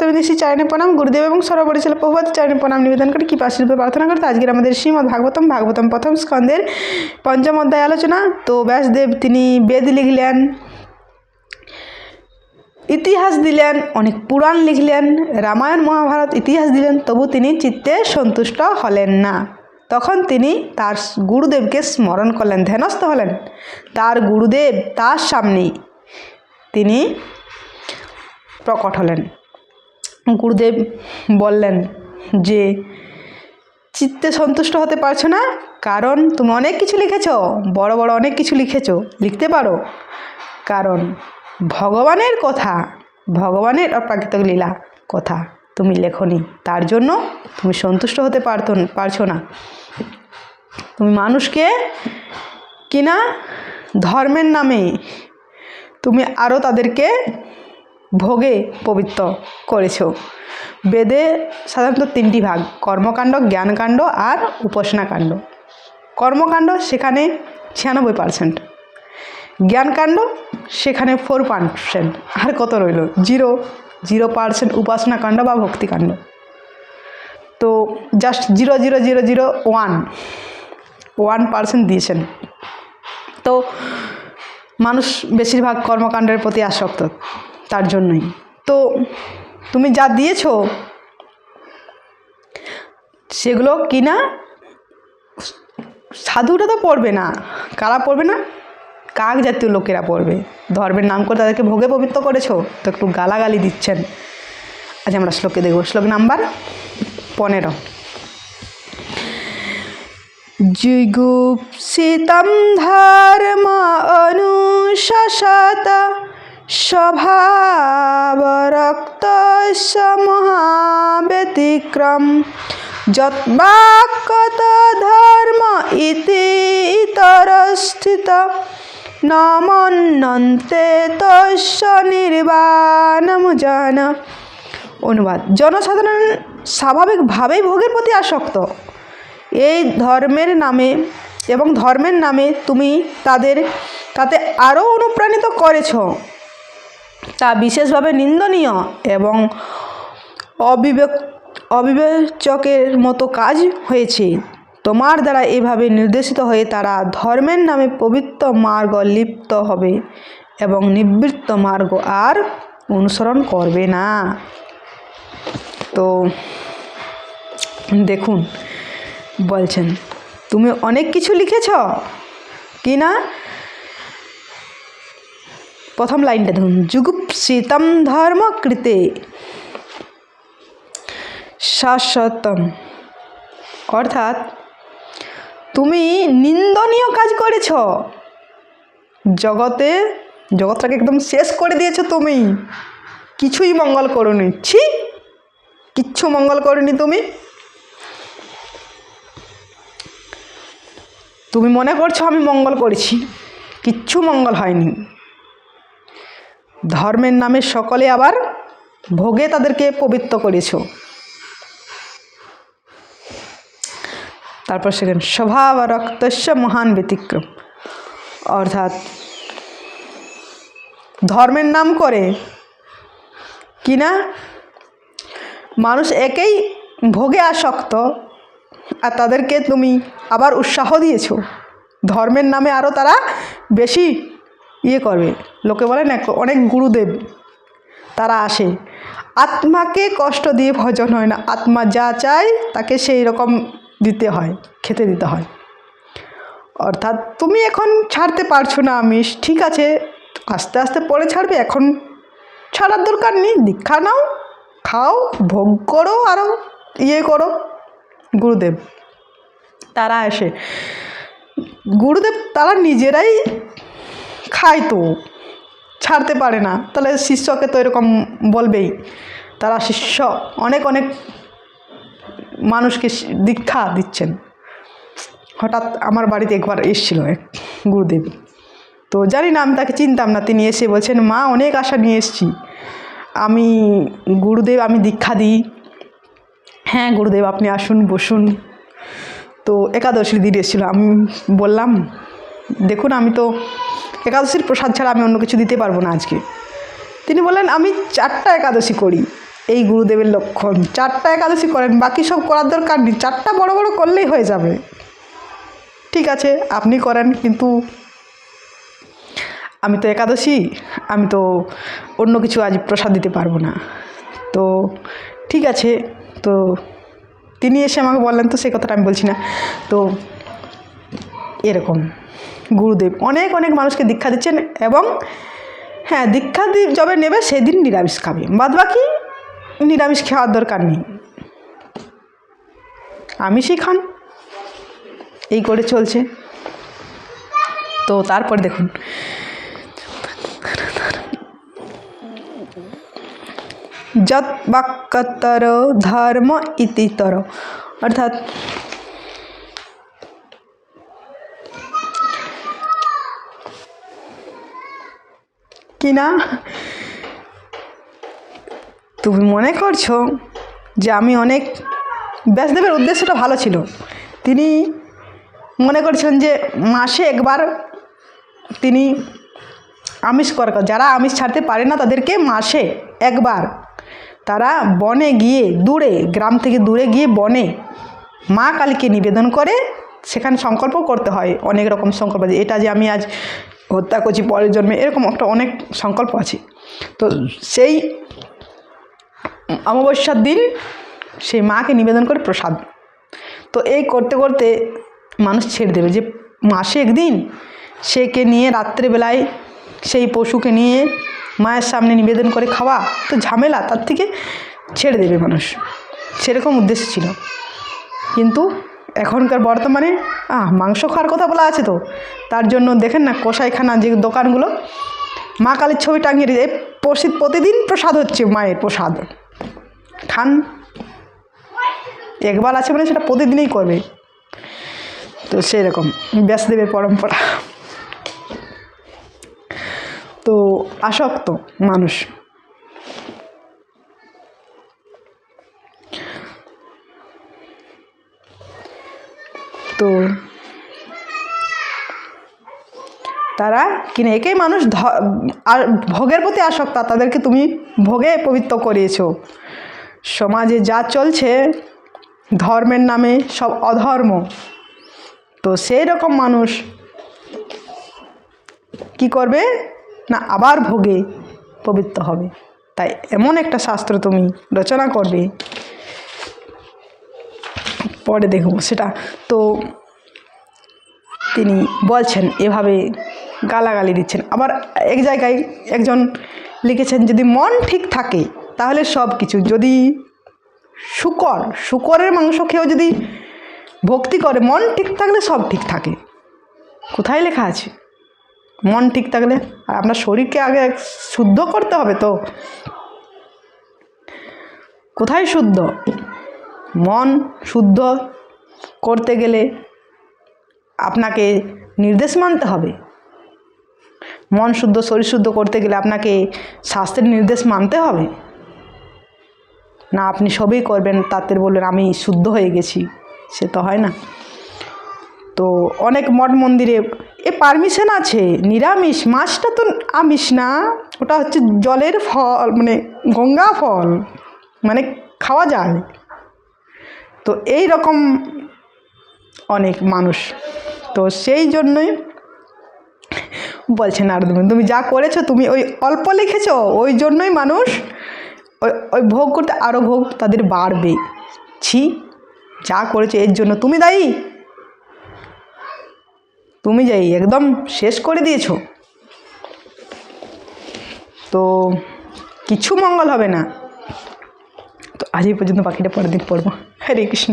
প্রথমে দিচ্ছি চরণে প্রণাম গুরুদেব এবং সর্বপরিচালক প্রভুপাদ চরণে প্রণাম নিবেদন করে কৃপা আশীর্বাদ প্রার্থনা করতে আজকের আমাদের শ্রীমদ্ ভাগবতম প্রথম স্কন্ধের পঞ্চম অধ্যায় আলোচনা। তো ব্যাসদেব তিনি বেদ লিখলেন, ইতিহাস দিলেন, অনেক পুরাণ লিখলেন, রামায়ণ মহাভারত ইতিহাস দিলেন, তবু তিনি চিত্তে সন্তুষ্ট হলেন না। তখন তিনি তার গুরুদেবকে স্মরণ করলেন, ধ্যানস্থ হলেন। তার গুরুদেব তার সামনেই তিনি প্রকট হলেন। গুরুদেব বললেন যে চিত্তে সন্তুষ্ট হতে পারছো না, কারণ তুমি অনেক কিছু লিখেছো, বড় বড় অনেক কিছু লিখেছো, লিখতে পারো, কারণ ভগবানের কথা, ভগবানের অপ্রাকৃতিক লীলা কথা তুমি লেখনি, তার জন্য তুমি সন্তুষ্ট হতে পারছো না। তুমি মানুষকে কিনা ধর্মের নামে তুমি আরও তাদেরকে ভোগে পবিত্র করেছো। বেদে সাধারণত তিনটি ভাগ, কর্মকাণ্ড, জ্ঞানকাণ্ড আর উপাসনাকাণ্ড। কর্মকাণ্ড সেখানে 96%, জ্ঞানকাণ্ড সেখানে 4%, আর কত রইল 0% উপাসনাকাণ্ড বা ভক্তিকাণ্ড। তো জাস্ট 0.0001% দিয়েছেন। তো মানুষ বেশিরভাগ কর্মকাণ্ডের প্রতি আসক্ত, তার জন্যই। তো তুমি যা দিয়েছো সেগুলো কিনা সাধুরা তো পড়বে না, কারা পড়বে না, কাক জাতীয় লোকেরা পড়বে। ধর্মের নাম করে তাদেরকে ভোগে পবিত্র করেছো, তো একটু গালাগালি দিচ্ছেন। আজ আমরা শ্লোকে দেখব, শ্লোক নাম্বার 15। যুগুপ্সিতম ধর্ম অনুশাসত স্বভাবরক্তস্য মহাব্যতিক্রম যৎবাক্যত ধর্ম ইতি ইতরস্থিত ন মন্যন্তে তস্য নির্বাণম জন। অনুবাদ: জনসাধারণ স্বাভাবিকভাবেই ভোগের প্রতি আসক্ত। এই ধর্মের নামে তুমি তাতে আরও অনুপ্রাণিত করেছ, তা বিশেষভাবে নিন্দনীয় এবং অবিবেচকের মতো কাজ হয়েছে। তোমার দ্বারা এভাবে নির্দেশিত হয়ে তারা ধর্মের নামে পবিত্র মার্গ লিপ্ত হবে এবং নিবৃত্ত মার্গ আর অনুসরণ করবে না। তো দেখুন, বলছেন তুমি অনেক কিছু লিখেছ কি না। প্রথম লাইনটা দেখুন, যুগুপ্সিতম ধর্ম কৃতে শাশ্বতম, অর্থাৎ তুমি নিন্দনীয় কাজ করেছ, জগৎটাকে একদম শেষ করে দিয়েছো। তুমি কিছুই মঙ্গল করোনি, কিচ্ছু মঙ্গল করোনি। তুমি মনে করছো আমি মঙ্গল করেছি, কিচ্ছু মঙ্গল হয়নি। ধর্মের নামে সকলে আবার ভোগে তাদেরকে পবিত্র করেছো। তারপর সেখানে স্বভাব রক্তস্য মহান ব্যতিক্রম, অর্থাৎ ধর্মের নাম করে কিনা মানুষ একেই ভোগে আসক্ত, আর তাদেরকে তুমি আবার উৎসাহ দিয়েছো ধর্মের নামে আরও তারা বেশি করবে। লোকে বলে না, অনেক গুরুদেব তারা আসে, আত্মাকে কষ্ট দিয়ে ভজন হয় না, আত্মা যা চায় তাকে সেই রকম দিতে হয়, খেতে দিতে হয়। অর্থাৎ তুমি এখন ছাড়তে পারছো না আমিষ, ঠিক আছে, আস্তে আস্তে পরে ছাড়বে, এখন ছাড়ার দরকার নেই। দীক্ষা নাও, খাও, ভোগ করো, আরও করো। গুরুদেব তারা আসে, গুরুদেব তারা নিজেরাই খায়, তো ছাড়তে পারে না, তাহলে শিষ্যকে তো এরকম বলবেই। তারা শিষ্য অনেক মানুষকে দীক্ষা দিচ্ছেন। হঠাৎ আমার বাড়িতে একবার এসেছিল এক গুরুদেব, তো জানি না, আমি তাকে চিনতাম না। তিনি এসে বলছেন, মা অনেক আশা নিয়ে এসেছি, আমি গুরুদেব, আমি দীক্ষা দিই। হ্যাঁ গুরুদেব, আপনি আসুন, বসুন। তো একাদশীর দিন এসেছিলো। আমি বললাম, দেখুন আমি তো একাদশীর প্রসাদ ছাড়া আমি অন্য কিছু দিতে পারবো না আজকে। তিনি বললেন, আমি 4টা একাদশী করি, এই গুরুদেবের লক্ষণ। 4টা একাদশী করেন, বাকি সব করার দরকার নেই, 4টা বড় বড় করলেই হয়ে যাবে। ঠিক আছে আপনি করেন, কিন্তু আমি তো একাদশী, আমি তো অন্য কিছু আজ প্রসাদ দিতে পারবো না। তো ঠিক আছে, তো তিনি এসে আমাকে বললেন, তো সেই কথাটা আমি বলছি না। তো এরকম গুরুদেব অনেক অনেক মানুষকে দীক্ষা দিচ্ছেন, এবং হ্যাঁ দীক্ষা যবে নেবে সেদিন নিরামিষ খাবে, বাদ বাকি নিরামিষ খাওয়ার দরকার নেই, আমিষই খান, এই করে চলছে। তো তারপর দেখুন, যত বাক্যতর ধর্ম ইতিতর, অর্থাৎ কি না, তুমি মনে করছো যে আমি অনেক, ব্যাসদেবের উদ্দেশ্যটা ভালো ছিল, তিনি মনে করছেন যে মাসে একবার তিনি আমিষ করে, যারা আমিষ ছাড়তে পারে না তাদেরকে মাসে একবার তারা বনে গিয়ে, দূরে গ্রাম থেকে দূরে গিয়ে বনে মা কালীকে নিবেদন করে, সেখানে সংকল্প করতে হয়, অনেক রকম সংকল্প আছে, এটা যে আমি আজ হত্যা করছি পরের জন্মে, এরকম একটা অনেক সংকল্প আছে। তো সেই অমাবস্যার দিন সেই মাকে নিবেদন করে প্রসাদ। তো এই করতে করতে মানুষ ছেড়ে দেবে, যে মাসে একদিন সেকে নিয়ে রাত্রেবেলায় সেই পশুকে নিয়ে মায়ের সামনে নিবেদন করে খাওয়া তো ঝামেলা, তার থেকে ছেড়ে দেবে মানুষ, সেরকম উদ্দেশ্য ছিল। কিন্তু এখনকার বর্তমানে মাংস খাওয়ার কথা বলা আছে, তো তার জন্য দেখেন না কসাইখানা যে দোকানগুলো মা কালীর ছবি টাঙিয়ে দিয়েছে, প্রতিদিন প্রসাদ হচ্ছে, মায়ের প্রসাদ খান, একবার আছে মানে সেটা প্রতিদিনই করবে। তো সেরকম ব্যাসদেবের পরম্পরা। তো আসক্ত মানুষ, তো তারা কিনে একেই মানুষ আর ভোগের প্রতি আসক্ত, তাদেরকে তুমি ভোগে পবিত্র করিয়েছো। সমাজে যা চলছে ধর্মের নামে সব অধর্ম, তো সেই রকম মানুষ কি করবে না, আবার ভোগে পবিত্র হবে। তাই এমন একটা শাস্ত্র তুমি রচনা করবে, পরে দেখব সেটা। তো তিনি বলছেন, এভাবে গালাগালি দিচ্ছেন। আবার এক জায়গায় একজন লিখেছেন, যদি মন ঠিক থাকে তাহলে সব কিছু, যদি শুকরের মাংস খেয়েও যদি ভক্তি করে, মন ঠিক থাকলে সব ঠিক থাকে। কোথায় লেখা আছে? মন ঠিক থাকলে। আর আপনার শরীরকে আগে শুদ্ধ করতে হবে, তো কোথায় শুদ্ধ? মন শুদ্ধ করতে গেলে আপনাকে নির্দেশ মানতে হবে, মন শুদ্ধ শরীর শুদ্ধ করতে গেলে আপনাকে শাস্ত্রের নির্দেশ মানতে হবে না। আপনি সবই করবেন, তাতে বলবেন আমি শুদ্ধ হয়ে গেছি, সে তো হয় না। তো অনেক মঠ মন্দিরে পারমিশন আছে, নিরামিষ, মাছটা তো আমিষ না, ওটা হচ্ছে জলের ফল, মানে গঙ্গা ফল, মানে খাওয়া যায়। তো এই রকম অনেক মানুষ, তো সেই জন্যই বলছেন আর তুমি যা করেছো, তুমি ওই অল্প লিখেছো, ওই জন্যই মানুষ ওই ভোগ করতে আরও ভোগ তাদের বাড়বে। ছি, যা করেছো এর জন্য তুমি দায়ী, তুমি যাই একদম শেষ করে দিয়েছো, তো কিছু মঙ্গল হবে না। তো আজ এই পর্যন্ত, বাকিটা পরের দিন পড়বো। হরে কৃষ্ণ।